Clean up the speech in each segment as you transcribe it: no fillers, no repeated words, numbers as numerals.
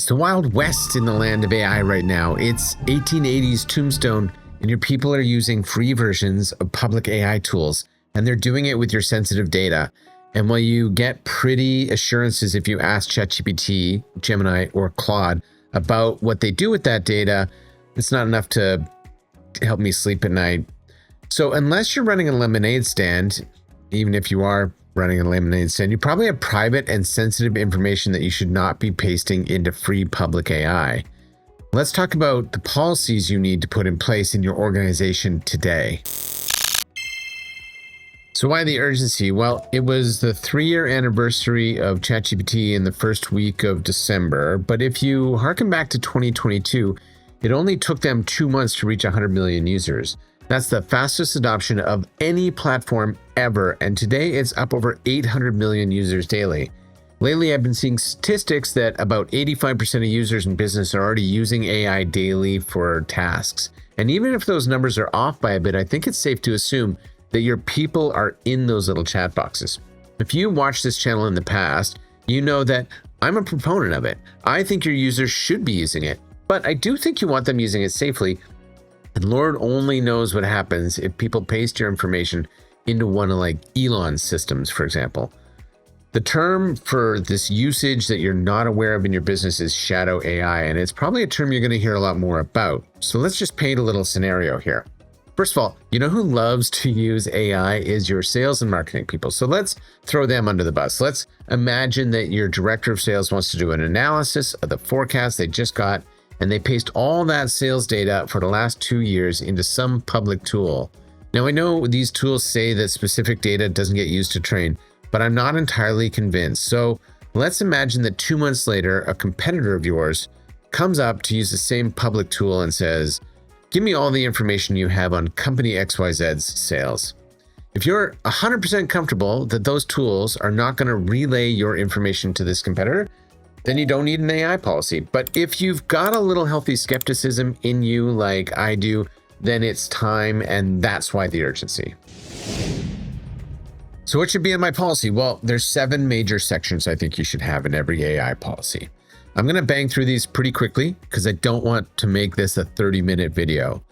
the Wild West in the land of AI right now. It's 1880s Tombstone, and your people are using free versions of public AI tools, and they're doing it with your sensitive data. And while you get pretty assurances if you ask ChatGPT, Gemini, or Claude about what they do with that data, it's not enough to help me sleep at night. So unless you're running a lemonade stand, even if you are running a lemonade stand, you probably have private and sensitive information that you should not be pasting into free public AI. Let's talk about the policies you need to put in place in your organization today. So why the urgency? Well, it was the 3-year anniversary of ChatGPT in the first week of December, but if you harken back to 2022, it only took them 2 months to reach 100 million users. That's the fastest adoption of any platform ever, and today it's up over 800 million users daily. Lately, I've been seeing statistics that about 85% of users in business are already using AI daily for tasks. And even if those numbers are off by a bit, I think it's safe to assume that your people are in those little chat boxes. If you watched this channel in the past, you know that I'm a proponent of it. I think your users should be using it, but I do think you want them using it safely. And Lord only knows what happens if people paste your information into one of like Elon's systems, for example. The term for this usage that you're not aware of in your business is shadow AI, and it's probably a term you're going to hear a lot more about. So let's just paint a little scenario here. First of all, you know who loves to use AI is your sales and marketing people. So let's throw them under the bus. Let's imagine that your director of sales wants to do an analysis of the forecast they just got, and they paste all that sales data for the last 2 years into some public tool. Now, I know these tools say that specific data doesn't get used to train, but I'm not entirely convinced. So let's imagine that 2 months later, a competitor of yours comes up to use the same public tool and says, "Give me all the information you have on company XYZ's sales." If you're 100% comfortable that those tools are not going to relay your information to this competitor, then you don't need an AI policy. But if you've got a little healthy skepticism in you like I do, then it's time, and that's why the urgency. So what should be in my policy? Well, there's 7 major sections I think you should have in every AI policy. I'm going to bang through these pretty quickly because I don't want to make this a 30-minute video.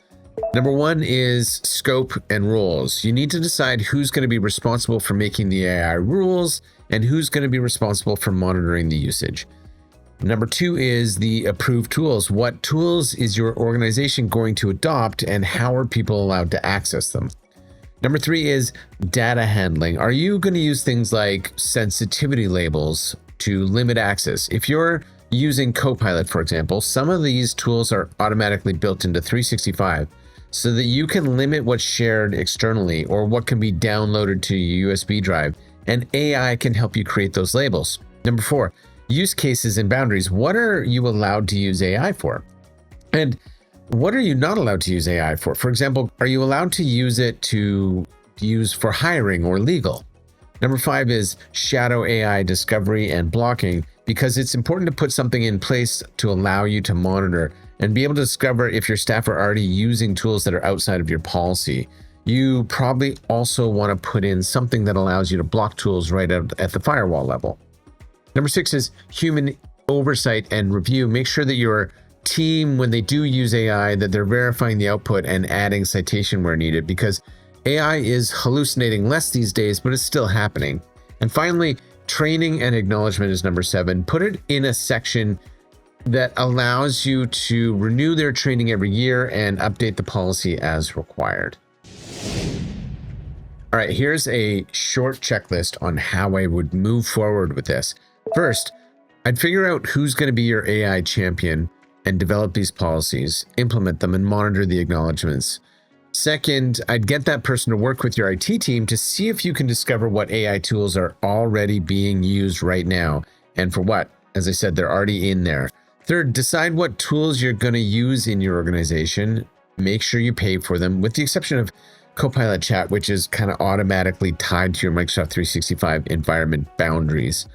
Number 1 is scope and rules. You need to decide who's going to be responsible for making the AI rules and who's going to be responsible for monitoring the usage. Number 2 is the approved tools. What tools is your organization going to adopt, and how are people allowed to access them? Number 3 is data handling. Are you going to use things like sensitivity labels to limit access? If you're using Copilot, for example, some of these tools are automatically built into 365 so that you can limit what's shared externally or what can be downloaded to your USB drive, and AI can help you create those labels. Number 4, use cases and boundaries. What are you allowed to use AI for? And what are you not allowed to use AI for? For example, are you allowed to use it to use for hiring or legal? Number 5 is shadow AI discovery and blocking, because it's important to put something in place to allow you to monitor and be able to discover if your staff are already using tools that are outside of your policy. You probably also want to put in something that allows you to block tools right at the firewall level. Number 6 is human oversight and review. Make sure that your team, when they do use AI, that they're verifying the output and adding citation where needed, because AI is hallucinating less these days, but it's still happening. And finally, training and acknowledgement is number 7. Put it in a section that allows you to renew their training every year and update the policy as required. All right, here's a short checklist on how I would move forward with this. First, I'd figure out who's going to be your AI champion and develop these policies, implement them, and monitor the acknowledgements. Second, I'd get that person to work with your IT team to see if you can discover what AI tools are already being used right now and for what. As I said, they're already in there. Third, decide what tools you're going to use in your organization. Make sure you pay for them, with the exception of Copilot Chat, which is kind of automatically tied to your Microsoft 365 environment boundaries.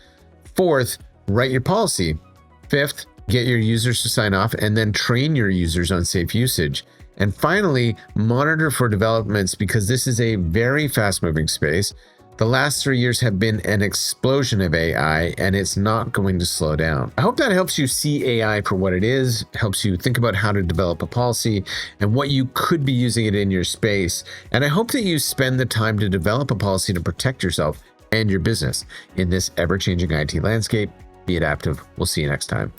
Fourth, write your policy. Fifth, get your users to sign off and then train your users on safe usage. And finally, monitor for developments, because this is a very fast-moving space. The last 3 years have been an explosion of AI, and it's not going to slow down. I hope that helps you see AI for what it is, helps you think about how to develop a policy and what you could be using it in your space. And I hope that you spend the time to develop a policy to protect yourself and your business in this ever-changing IT landscape. Be adaptive. We'll see you next time.